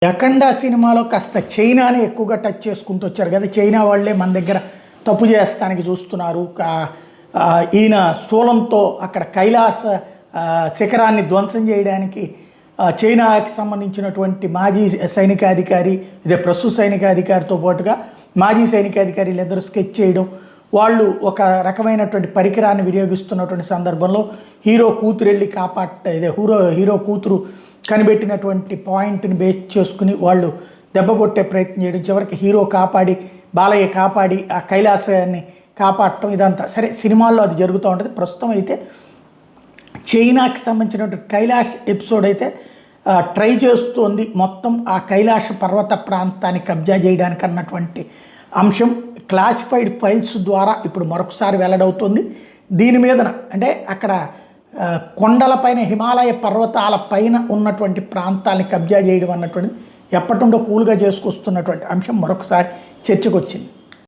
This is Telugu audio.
అఖండ సినిమాలో కాస్త చైనాని ఎక్కువగా టచ్ చేసుకుంటూ వచ్చారు కదా. చైనా వాళ్ళే మన దగ్గర తప్పు చేస్తానికి చూస్తున్నారు. ఈయన స్థూలంతో అక్కడ కైలాస శిఖరాన్ని ధ్వంసం చేయడానికి చైనాకి సంబంధించినటువంటి మాజీ సైనికాధికారి, ఇదే ప్రస్తుత సైనికాధికారితో పాటుగా మాజీ సైనికాధికారులు ఇద్దరు స్కెచ్ చేయడం, వాళ్ళు ఒక రకమైనటువంటి పరికరాన్ని వినియోగిస్తున్నటువంటి సందర్భంలో హీరో కూతురు వెళ్ళి హీరో కూతురు కనిపెట్టినటువంటి పాయింట్ని బేస్ చేసుకుని వాళ్ళు దెబ్బ కొట్టే ప్రయత్నం చేయడం, చివరికి హీరో బాలయ్య కాపాడి ఆ కైలాసాన్ని కాపాడటం, ఇదంతా సరే సినిమాల్లో అది జరుగుతూ ఉంటుంది. ప్రస్తుతం అయితే చైనాకి సంబంధించినటువంటి కైలాష్ ఎపిసోడ్ అయితే ట్రై చేస్తోంది మొత్తం ఆ కైలాష పర్వత ప్రాంతాన్ని కబ్జా చేయడానికి అన్నటువంటి అంశం క్లాసిఫైడ్ ఫైల్స్ ద్వారా ఇప్పుడు మరొకసారి వెల్లడవుతుంది. దీని మీదన అంటే అక్కడ కొండలపైన హిమాలయ పర్వతాల పైన ఉన్నటువంటి ప్రాంతాలని కబ్జా చేయడం అన్నటువంటిది ఎప్పటి నుండో కూల్గా చేసుకొస్తున్నటువంటి అంశం మరొకసారి చర్చకు వచ్చింది.